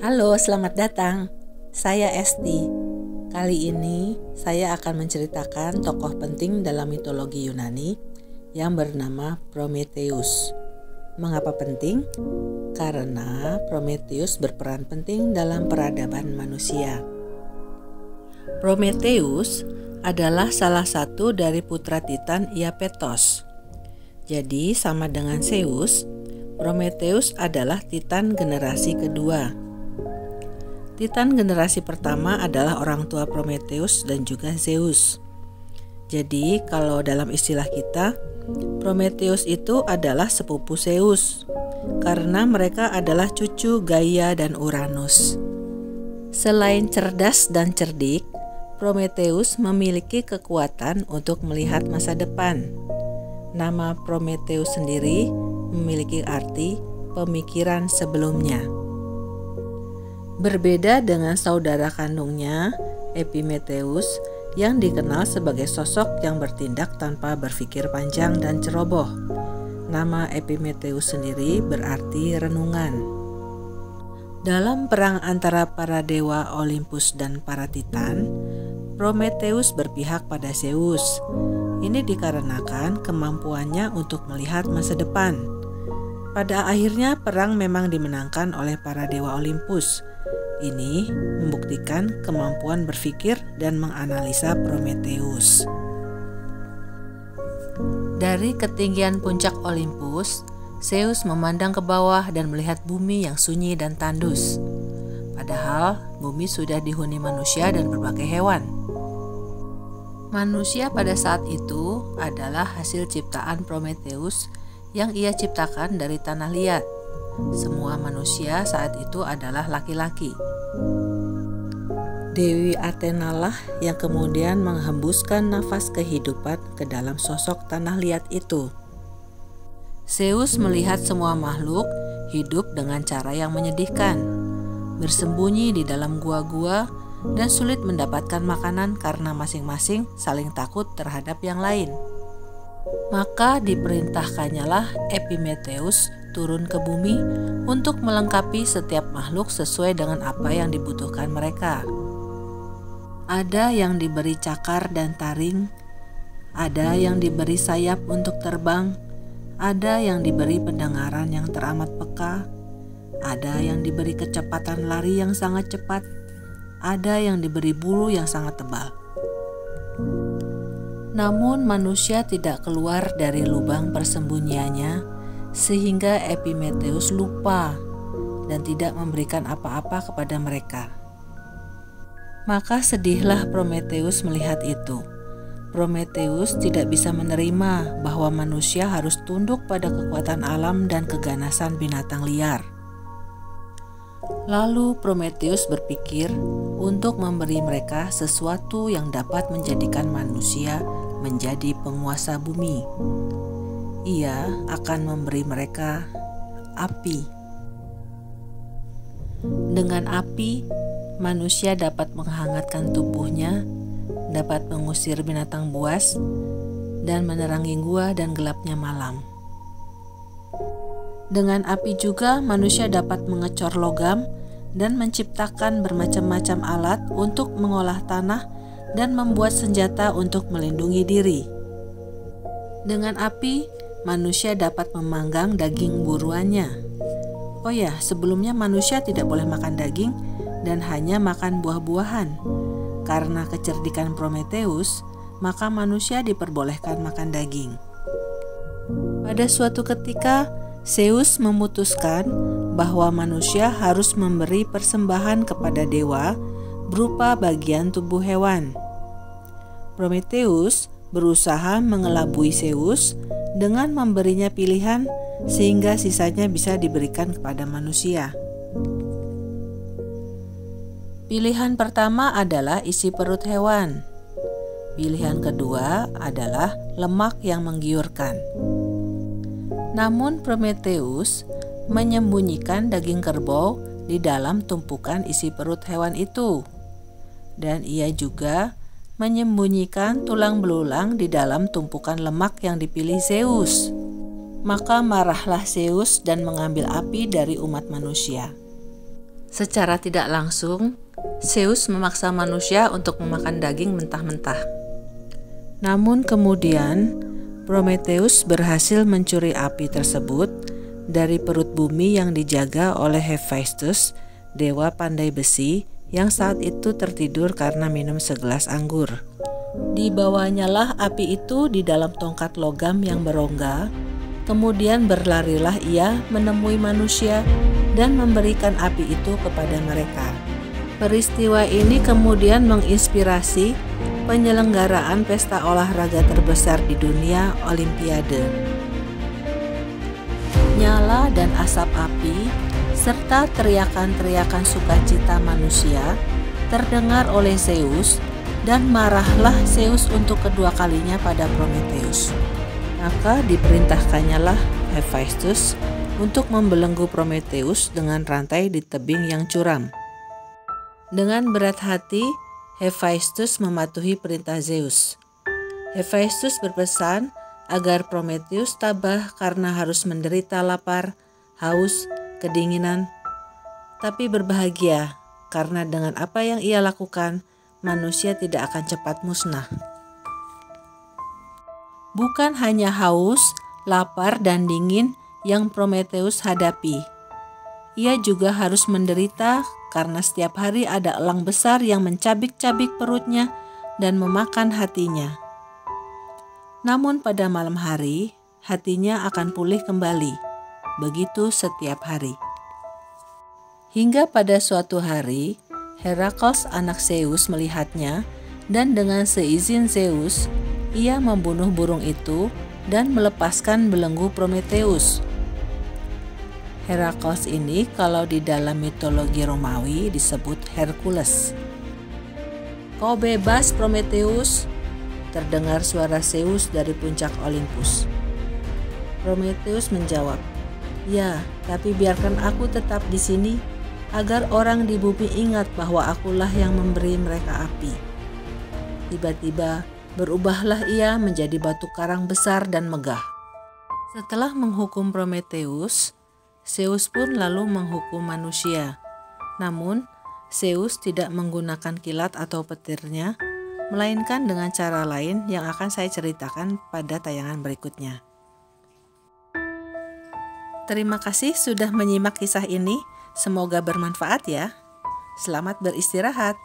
Halo, selamat datang. Saya Esti. Kali ini saya akan menceritakan tokoh penting dalam mitologi Yunani yang bernama Prometheus. Mengapa penting? Karena Prometheus berperan penting dalam peradaban manusia. Prometheus adalah salah satu dari putra Titan Iapetos. Jadi sama dengan Zeus, Prometheus adalah Titan generasi kedua. Titan generasi pertama adalah orang tua Prometheus dan juga Zeus. Jadi kalau dalam istilah kita, Prometheus itu adalah sepupu Zeus, karena mereka adalah cucu Gaia dan Uranus. Selain cerdas dan cerdik, Prometheus memiliki kekuatan untuk melihat masa depan. Nama Prometheus sendiri memiliki arti pemikiran sebelumnya. Berbeda dengan saudara kandungnya, Epimetheus, yang dikenal sebagai sosok yang bertindak tanpa berpikir panjang dan ceroboh. Nama Epimetheus sendiri berarti renungan. Dalam perang antara para dewa Olympus dan para Titan, Prometheus berpihak pada Zeus. Ini dikarenakan kemampuannya untuk melihat masa depan. Pada akhirnya perang memang dimenangkan oleh para dewa Olympus. Ini membuktikan kemampuan berpikir dan menganalisa Prometheus. Dari ketinggian puncak Olympus, Zeus memandang ke bawah dan melihat bumi yang sunyi dan tandus. Padahal bumi sudah dihuni manusia dan berbagai hewan. Manusia pada saat itu adalah hasil ciptaan Prometheus yang ia ciptakan dari tanah liat. Semua manusia saat itu adalah laki-laki. Dewi Athena lah yang kemudian menghembuskan nafas kehidupan ke dalam sosok tanah liat itu. Zeus melihat semua makhluk hidup dengan cara yang menyedihkan, bersembunyi di dalam gua-gua dan sulit mendapatkan makanan karena masing-masing saling takut terhadap yang lain. Maka diperintahkannyalah Epimetheus turun ke bumi untuk melengkapi setiap makhluk sesuai dengan apa yang dibutuhkan mereka. Ada yang diberi cakar dan taring, ada yang diberi sayap untuk terbang, ada yang diberi pendengaran yang teramat peka, ada yang diberi kecepatan lari yang sangat cepat, ada yang diberi bulu yang sangat tebal. Namun manusia tidak keluar dari lubang persembunyiannya, sehingga Epimetheus lupa dan tidak memberikan apa-apa kepada mereka. Maka sedihlah Prometheus melihat itu. Prometheus tidak bisa menerima bahwa manusia harus tunduk pada kekuatan alam dan keganasan binatang liar. Lalu Prometheus berpikir untuk memberi mereka sesuatu yang dapat menjadikan manusia menjadi penguasa bumi. Ia akan memberi mereka api. Dengan api, manusia dapat menghangatkan tubuhnya, dapat mengusir binatang buas, dan menerangi gua dan gelapnya malam. Dengan api juga manusia dapat mengecor logam dan menciptakan bermacam-macam alat untuk mengolah tanah dan membuat senjata untuk melindungi diri. Dengan api, manusia dapat memanggang daging buruannya. Oh ya, sebelumnya manusia tidak boleh makan daging dan hanya makan buah-buahan. Karena kecerdikan Prometheus, maka manusia diperbolehkan makan daging. Pada suatu ketika, Zeus memutuskan bahwa manusia harus memberi persembahan kepada dewa berupa bagian tubuh hewan. Prometheus berusaha mengelabui Zeus dengan memberinya pilihan sehingga sisanya bisa diberikan kepada manusia. Pilihan pertama adalah isi perut hewan. Pilihan kedua adalah lemak yang menggiurkan. Namun Prometheus menyembunyikan daging kerbau di dalam tumpukan isi perut hewan itu. Dan ia juga menyembunyikan tulang belulang di dalam tumpukan lemak yang dipilih Zeus. Maka marahlah Zeus dan mengambil api dari umat manusia. Secara tidak langsung, Zeus memaksa manusia untuk memakan daging mentah-mentah. Namun kemudian, Prometheus berhasil mencuri api tersebut dari perut bumi yang dijaga oleh Hephaestus, dewa pandai besi yang saat itu tertidur karena minum segelas anggur. Dibawanyalah api itu di dalam tongkat logam yang berongga. Kemudian berlarilah ia menemui manusia dan memberikan api itu kepada mereka. Peristiwa ini kemudian menginspirasi penyelenggaraan pesta olahraga terbesar di dunia, Olimpiade. Nyala dan asap api serta teriakan-teriakan sukacita manusia terdengar oleh Zeus, dan marahlah Zeus untuk kedua kalinya pada Prometheus. Maka diperintahkannyalah Hephaestus untuk membelenggu Prometheus dengan rantai di tebing yang curam. Dengan berat hati, Hephaestus mematuhi perintah Zeus. Hephaestus berpesan agar Prometheus tabah karena harus menderita lapar, haus, kedinginan, tapi berbahagia karena dengan apa yang ia lakukan, manusia tidak akan cepat musnah. Bukan hanya haus, lapar, dan dingin yang Prometheus hadapi. Ia juga harus menderita karena setiap hari ada elang besar yang mencabik-cabik perutnya dan memakan hatinya. Namun pada malam hari, hatinya akan pulih kembali. Begitu setiap hari. Hingga pada suatu hari, Herakles anak Zeus melihatnya, dan dengan seizin Zeus, ia membunuh burung itu dan melepaskan belenggu Prometheus. Herakles ini kalau di dalam mitologi Romawi disebut Hercules. "Kau bebas, Prometheus," terdengar suara Zeus dari puncak Olympus. Prometheus menjawab, "Ya, tapi biarkan aku tetap di sini, agar orang di bumi ingat bahwa akulah yang memberi mereka api." Tiba-tiba berubahlah ia menjadi batu karang besar dan megah. Setelah menghukum Prometheus, Zeus pun lalu menghukum manusia. Namun, Zeus tidak menggunakan kilat atau petirnya, melainkan dengan cara lain yang akan saya ceritakan pada tayangan berikutnya. Terima kasih sudah menyimak kisah ini. Semoga bermanfaat ya. Selamat beristirahat.